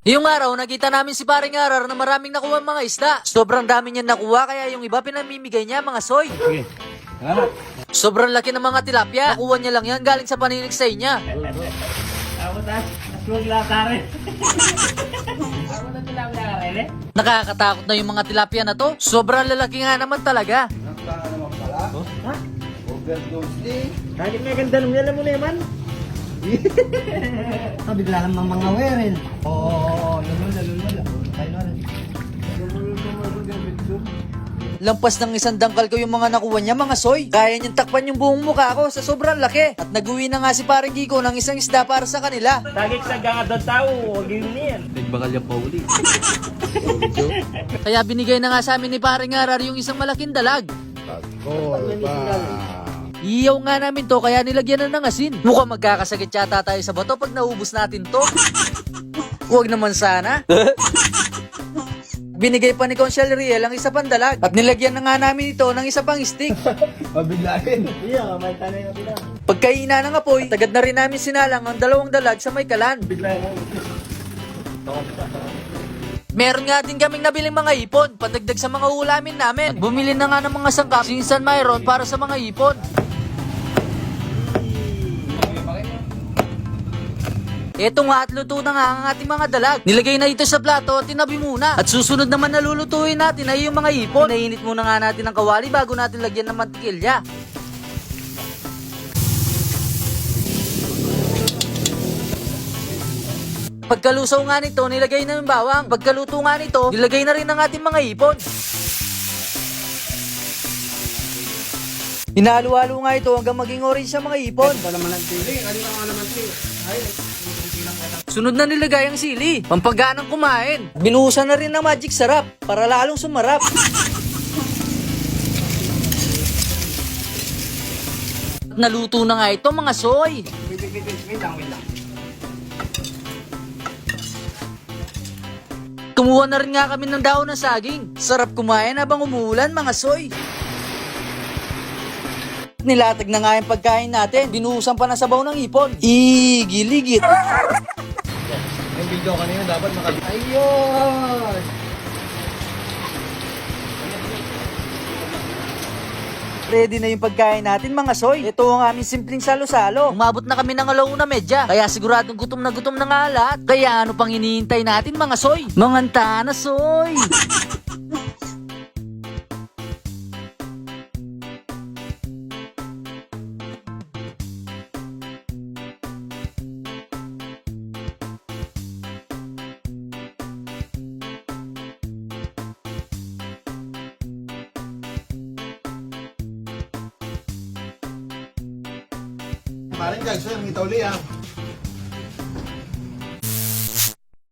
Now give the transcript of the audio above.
Yung araw, nakita namin si paring Arar na maraming nakuha mga isda. Sobrang dami niya nakuha, kaya yung iba pinamimigay niya mga soy. Sige. Salamat. Sobrang laki ng mga tilapia. Nakuha niya lang yan galing sa paninigsay niya. Ako ta. Aswag lakare. Ako na tilapia lakare. Nakakatakot na yung mga tilapia na to. Sobrang lalaki nga naman talaga. Nakaka naman pala. Ha? Overdose din. Kahit may ganda nung yalan mo na yaman. Bigla lang mga werin. Oo, lulula. Tayo na rin. Lampas ng isang dangkal ko yung mga nakuha niya mga soy. Kaya niyang takpan yung buong mukha ko sa sobrang laki. At nag-uwi na nga si paring Kiko ng isang isda para sa kanila. Tagik sa ganga doon tao. Huwag yun yan. Nagbakal yung pauli. Kaya binigay na nga sa amin ni paring Arar yung isang malaking dalag. Iyaw nga namin to kaya nilagyan na ng asin. Mukhang magkakasakit yata tayo sa bato pag naubos natin to. Huwag naman sana. Binigay pa ni Conchal Riel ang isa pang dalag. At nilagyan na nga namin ito ng isa pang stick. Mabiglain. Iya, may tanay na bilang. Pagkaina ng apoy, tagad na rin namin sinalang ang dalawang dalag sa may kalan. Bigla mo. Meron nga din kaming nabiling mga ipon, padagdag sa mga ulamin namin. At bumili na nga ng mga sangkap si Insan Myron para sa mga ipon. Eto nga at luto na nga ang ating mga dalag. Nilagay na ito sa plato at tinabi muna. At susunod naman na lulutuin natin ay yung mga ipon. Nainit muna nga natin ang kawali bago natin lagyan ng mantikilya. Pagkalusaw nga nito, nilagay na yung bawang. Pagkaluto nga nito, nilagay na rin ang ating mga ipon. Hinalo-halo nga ito hanggang maging orange ang mga ipon. Sunod na nilagay ang sili, pampaganang kumain. Binuhusan na rin ng magic sarap para lalong sumarap. At naluto na nga ito mga soy. Wait lang. Kumuha na rin nga kami ng dahon ng saging. Sarap kumain habang umuulan mga soy. Nilatag na nga yung pagkain natin. Binuhusan pa ng sabaw ng ipon. Igiligit. Yung video kanina dapat Ayun! Ready na yung pagkain natin mga soy. Ito ang aming simpleng salo-salo. Umabot na kami ng 1:30. Kaya siguradong gutom na nga lahat. Kaya ano pang hinihintay natin mga soy? Manganta na soy! Parang guys, sir, ngitaw li ah.